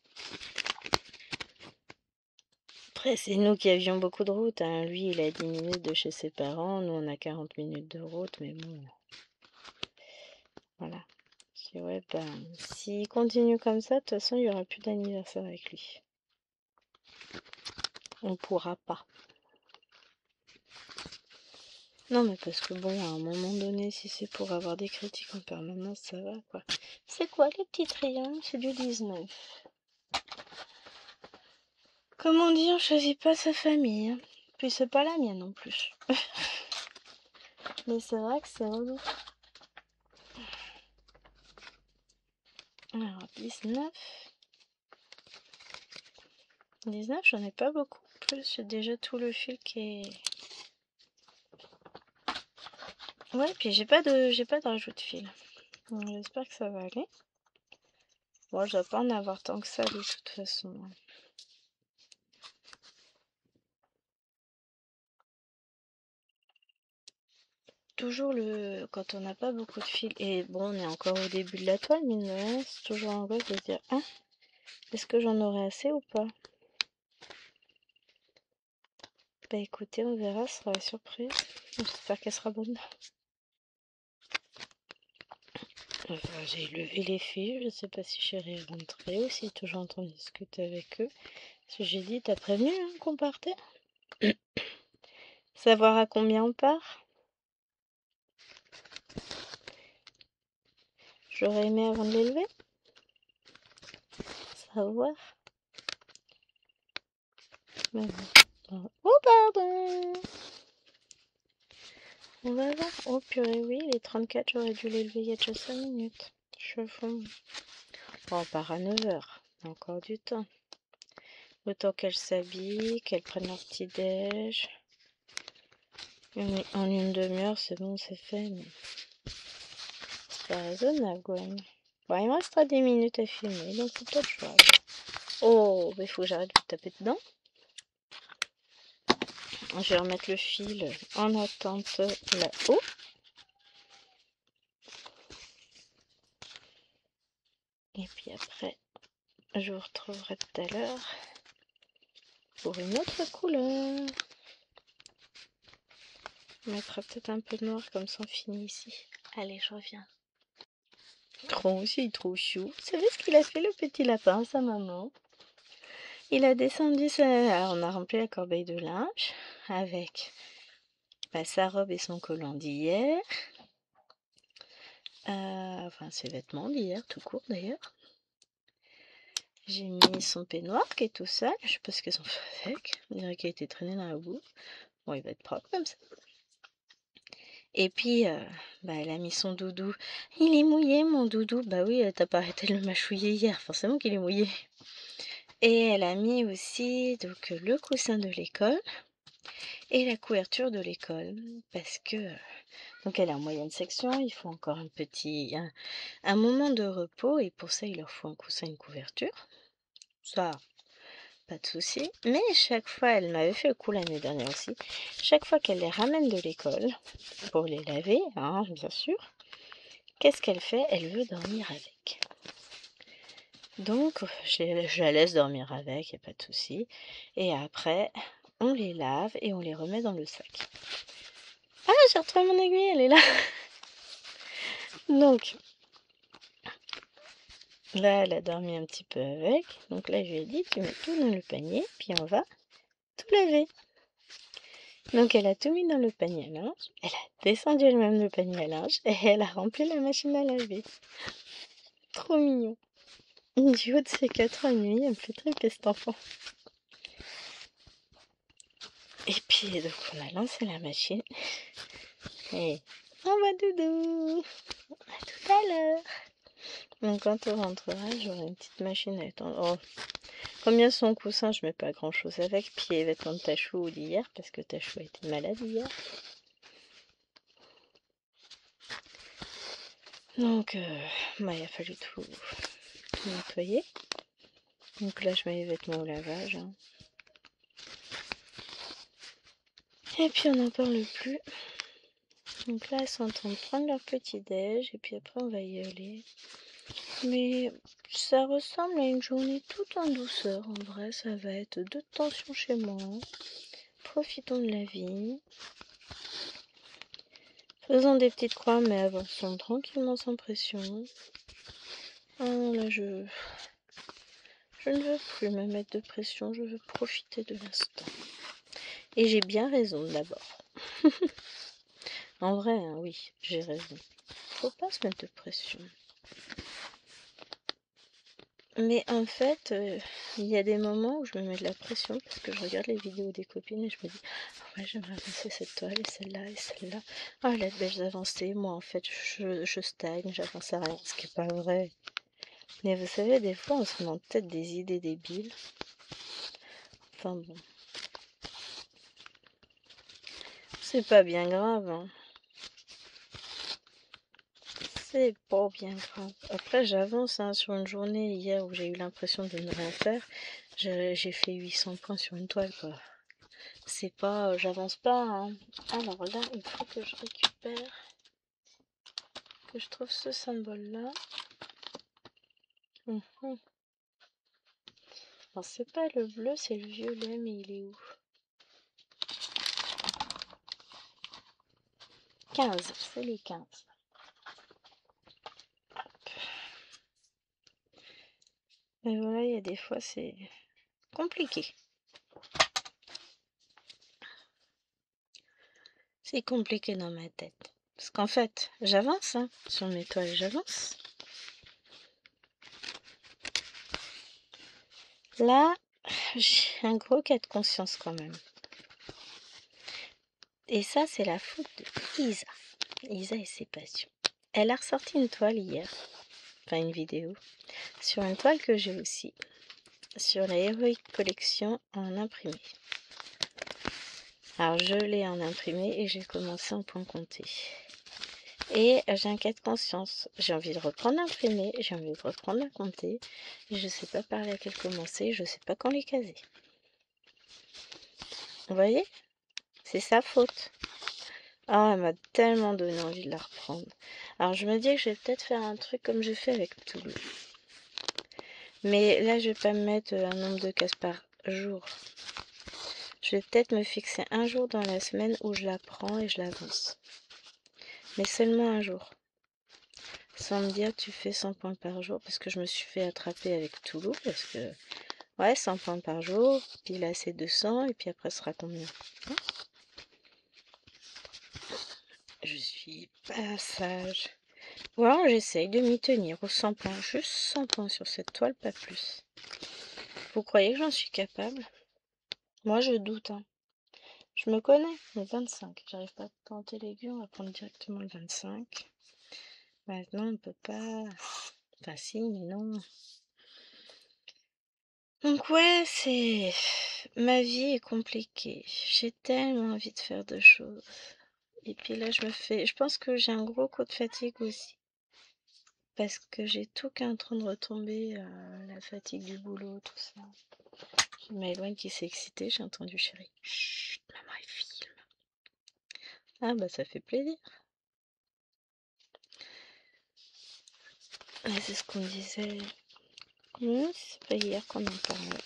Après, c'est nous qui avions beaucoup de route, hein. Lui, il a 10 minutes de chez ses parents, nous, on a 40 minutes de route, mais bon... Voilà. Je dis, ouais, ben, s'il continue comme ça, de toute façon, il n'y aura plus d'anniversaire avec lui. On pourra pas. Non, mais parce que bon, à un moment donné, si c'est pour avoir des critiques en permanence, ça va, quoi. C'est quoi les petits triangles? C'est du 19. Comme on dit, on choisit pas sa famille, hein. Puis c'est pas la mienne non plus. Mais c'est vrai que c'est relou. Alors, 19. 19, j'en ai pas beaucoup. Plus, j'ai déjà tout le fil qui est... Ouais, puis j'ai pas de rajout de fil. Donc, j'espère que ça va aller. Bon, je dois pas en avoir tant que ça de toute façon. Toujours quand on n'a pas beaucoup de fil, et bon, on est encore au début de la toile, mine de rien, c'est toujours angoisse de se dire, ah, est-ce que j'en aurai assez ou pas? Bah écoutez, on verra, ce sera la surprise. J'espère qu'elle sera bonne. Enfin, j'ai levé les fils, je sais pas si chérie est rentrée ou si est toujours en train de discuter avec eux. Parce que j'ai dit, t'as prévenu hein, qu'on partait? Savoir à combien on part? J'aurais aimé avant de l'élever. Savoir. Mais bon. Oh pardon! On va voir. Oh purée, oui, les 34, j'aurais dû l'élever il y a déjà 5 minutes. Je fonds. Bon, on part à 9 heures. Encore du temps. Autant qu'elle s'habille, qu'elle prenne leur petit déj. En une demi-heure, c'est bon, c'est fait. Mais... c'est pas raisonnable, Gwen. Bon, il me restera 10 minutes à filmer, donc c'est peut-être jouable. Oh, mais il faut que j'arrête de taper dedans. Je vais remettre le fil en attente là-haut. Et puis après, je vous retrouverai tout à l'heure pour une autre couleur. On mettra peut-être un peu de noir comme ça on finit ici. Allez, je reviens. Trop aussi, il est trop chou. Vous savez ce qu'il a fait le petit lapin à sa maman? Il a descendu alors, on a rempli la corbeille de linge avec sa robe et son collant d'hier. Enfin, ses vêtements d'hier, tout court d'ailleurs. J'ai mis son peignoir qui est tout sale. Je sais pas ce qu'elles ont fait avec. On dirait qu'il a été traîné dans la boue. Bon, il va être propre comme ça. Et puis, elle a mis son doudou. Il est mouillé, mon doudou. Bah oui, t'as pas arrêté de le mâchouiller hier. Forcément qu'il est mouillé. Et elle a mis aussi donc le coussin de l'école et la couverture de l'école. Parce que... donc elle est en moyenne section. Il faut encore un moment de repos. Et pour ça, il leur faut un coussin et une couverture. Ça... pas de souci, mais chaque fois, elle m'avait fait le coup l'année dernière aussi, chaque fois qu'elle les ramène de l'école, pour les laver, hein, bien sûr, qu'est-ce qu'elle fait? Elle veut dormir avec. Donc, je la laisse dormir avec, il n'y a pas de souci. Et après, on les lave et on les remet dans le sac. Ah, j'ai retrouvé mon aiguille, elle est là. Donc, là, elle a dormi un petit peu avec. Donc là, je lui ai dit, tu mets tout dans le panier, puis on va tout laver. Donc elle a tout mis dans le panier à linge, elle a descendu elle-même le panier à linge et elle a rempli la machine à laver. Trop mignon. Du haut de ses 4 ans et demi, elle me fait triper cet enfant. Et puis donc on a lancé la machine et on va doudou. À tout à l'heure. Donc quand on rentrera, j'aurai une petite machine à étendre. Oh. Comme bien son coussin, je mets pas grand chose avec. Puis les vêtements de Tachou d'hier, parce que Tachou a été malade hier. Donc, il a fallu tout nettoyer. Donc là, je mets les vêtements au lavage. Hein. Et puis on n'en parle plus. Donc là, elles sont en train de prendre leur petit déj. Et puis après, on va y aller. Mais ça ressemble à une journée toute en douceur. En vrai, ça va être de tension chez moi. Profitons de la vie. Faisons des petites croix, mais avançons tranquillement sans pression. Ah, là, je ne veux plus me mettre de pression, je veux profiter de l'instant. Et j'ai bien raison d'abord. En vrai, hein, oui, j'ai raison. Faut pas se mettre de pression. Mais en fait, il y a des moments où je me mets de la pression parce que je regarde les vidéos des copines et je me dis oh ouais, j'aimerais avancer cette toile et celle-là et celle-là. Oh, elle a de belles avancées. Moi, en fait, je stagne, j'avance à rien, ce qui n'est pas vrai. Mais vous savez, des fois, on se met en tête des idées débiles. Enfin bon. C'est pas bien grave, hein. C'est pas bien grave. Après, j'avance hein, sur une journée hier où j'ai eu l'impression de ne rien faire. J'ai fait 800 points sur une toile, quoi. C'est pas... j'avance pas, hein. Alors là, il faut que je récupère... que je trouve ce symbole-là. Alors, c'est pas le bleu, c'est le violet, mais il est où? 15, c'est les 15. Mais voilà, il y a des fois, c'est compliqué. C'est compliqué dans ma tête. Parce qu'en fait, j'avance hein, sur mes toiles, j'avance. Là, j'ai un gros cas de conscience quand même. Et ça, c'est la faute de Isa. Isa et ses passions. Elle a ressorti une toile hier, enfin une vidéo, sur une toile que j'ai aussi, sur la Heroic Collection en imprimé. Alors je l'ai en imprimé et j'ai commencé en point compté. Et j'ai un cas de conscience. J'ai envie de reprendre l'imprimé, j'ai envie de reprendre la compter. Et je sais pas par laquelle commencer, je sais pas quand les caser. Vous voyez? C'est sa faute. Ah, elle m'a tellement donné envie de la reprendre. Alors je me dis que je vais peut-être faire un truc comme j'ai fait avec Toulouse. Mais là, je vais pas me mettre un nombre de cases par jour. Je vais peut-être me fixer un jour dans la semaine où je la prends et je l'avance. Mais seulement un jour. Sans me dire tu fais 100 points par jour parce que je me suis fait attraper avec Toulouse parce que ouais 100 points par jour, puis là c'est 200 et puis après ce sera combien? Je suis pas sage. Ou alors j'essaye de m'y tenir aux 100 points, juste 100 points sur cette toile, pas plus. Vous croyez que j'en suis capable? Moi je doute hein. Je me connais, le 25. J'arrive pas à tenter l'aiguille, on va prendre directement le 25. Maintenant on peut pas... Enfin si, mais non. Donc ouais, c'est... Ma vie est compliquée. J'ai tellement envie de faire de choses. Et puis là, je pense que j'ai un gros coup de fatigue aussi. Parce que j'ai tout qui est en train de retomber. La fatigue du boulot, tout ça. J'ai ma Eloine qui s'est excitée, j'ai entendu chérie. Chut, maman elle filme. Ah bah ça fait plaisir. Ah, c'est ce qu'on disait. C'est pas hier qu'on en parlait.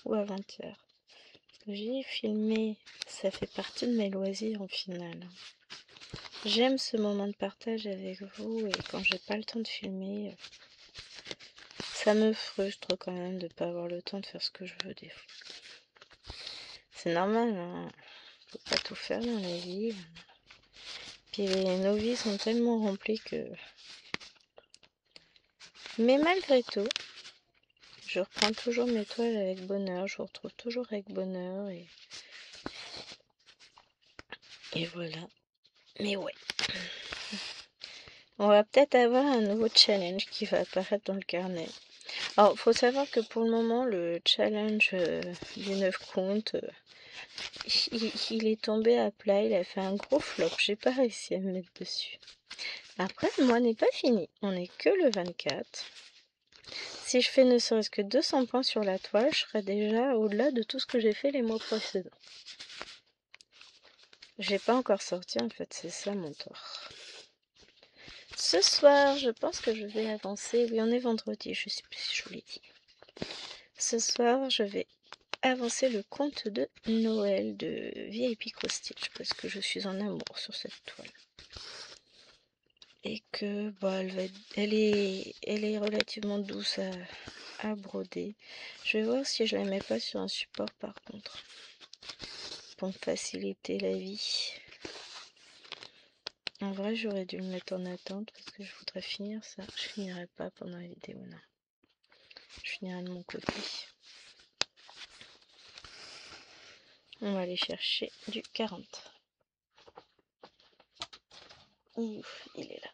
Ou avant-hier. J'ai filmé, ça fait partie de mes loisirs en final. J'aime ce moment de partage avec vous et quand j'ai pas le temps de filmer, ça me frustre quand même de pas avoir le temps de faire ce que je veux des fois. C'est normal, hein. Faut pas tout faire dans la vie. Puis nos vies sont tellement remplies que... Mais malgré tout, je reprends toujours mes toiles avec bonheur. Je vous retrouve toujours avec bonheur. Et voilà. Mais ouais. On va peut-être avoir un nouveau challenge qui va apparaître dans le carnet. Alors, faut savoir que pour le moment, le challenge du 9 comptes, il est tombé à plat. Il a fait un gros flop. J'ai pas réussi à me mettre dessus. Après, le mois n'est pas fini. On n'est que le 24. Si je fais ne serait-ce que 200 points sur la toile, je serai déjà au-delà de tout ce que j'ai fait les mois précédents. J'ai pas encore sorti, en fait, c'est ça mon tort. Ce soir, je pense que je vais avancer. Oui, on est vendredi, je sais plus si je vous l'ai dit. Ce soir, je vais avancer le conte de Noël de VIP Cross Stitch parce que je suis en amour sur cette toile. Et que bah, elle est relativement douce à broder. Je vais voir si je la mets pas sur un support par contre. Pour me faciliter la vie. En vrai, j'aurais dû le mettre en attente parce que je voudrais finir ça. Je finirai pas pendant la vidéo, non. Je finirai de mon côté. On va aller chercher du 40. Ouf, il est là.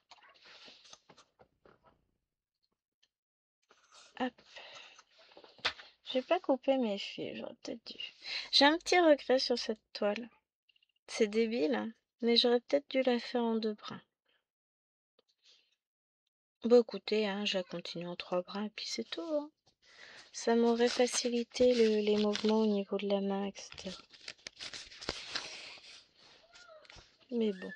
Hop. J'ai pas coupé mes fils, j'aurais peut-être dû. J'ai un petit regret sur cette toile. C'est débile, hein, mais j'aurais peut-être dû la faire en 2 brins. Bon, écoutez, hein, je la continue en 3 brins et puis c'est tout. Hein. Ça m'aurait facilité les mouvements au niveau de la main, etc. Mais bon.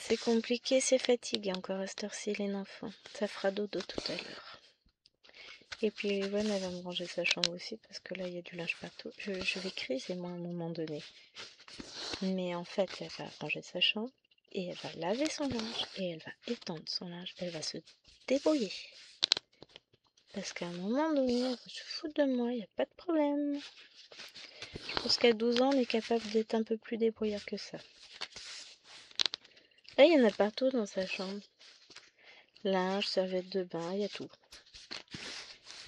C'est compliqué, c'est fatigué encore à cette heure-ci, les enfants. Ça fera dodo tout à l'heure. Et puis Yvonne, elle va me ranger sa chambre aussi parce que là, il y a du linge partout. Je vais criser, moi, à un moment donné. Mais en fait, elle va ranger sa chambre et elle va laver son linge et elle va étendre son linge. Elle va se débrouiller. Parce qu'à un moment donné, elle va se foutre de moi, il n'y a pas de problème. Je pense qu'à 12 ans, on est capable d'être un peu plus débrouillard que ça. Là, il y en a partout dans sa chambre. Linge, serviette de bain, il y a tout.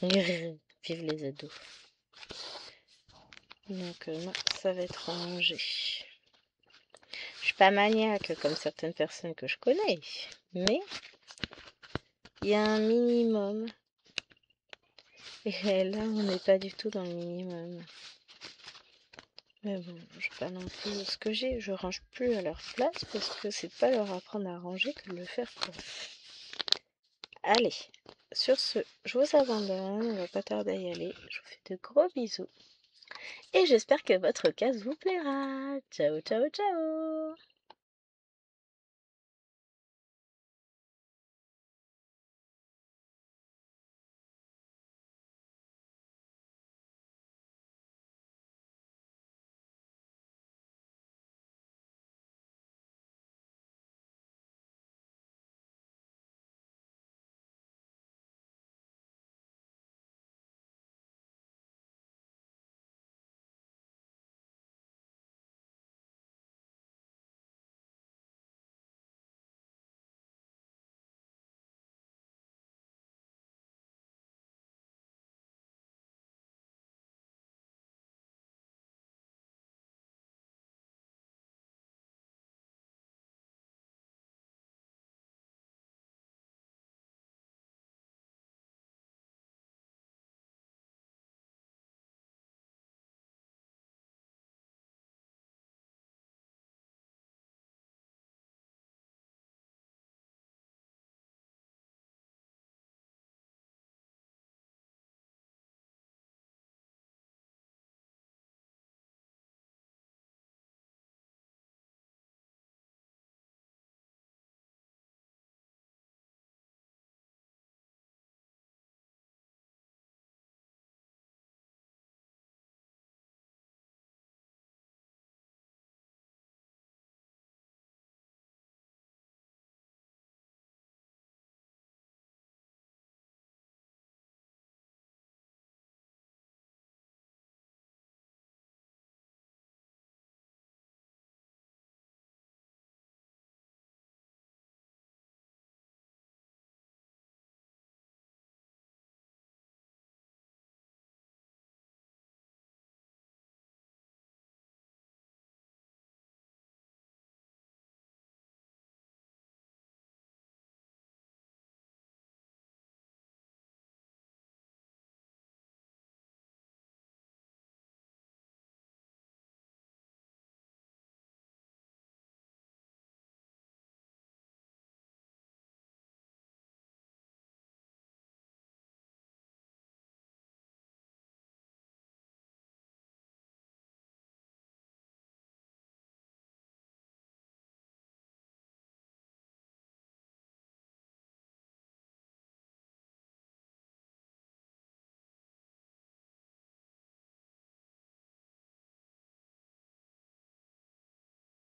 Vive les ados. Donc, non, ça va être rangé. Je suis pas maniaque comme certaines personnes que je connais. Mais, il y a un minimum. Et là, on n'est pas du tout dans le minimum. Mais bon, je sais pas non plus ce que j'ai. Je range plus à leur place parce que c'est pas leur apprendre à ranger que de le faire pour eux. Allez, sur ce, je vous abandonne. On va pas tarder à y aller. Je vous fais de gros bisous. Et j'espère que votre case vous plaira. Ciao, ciao, ciao!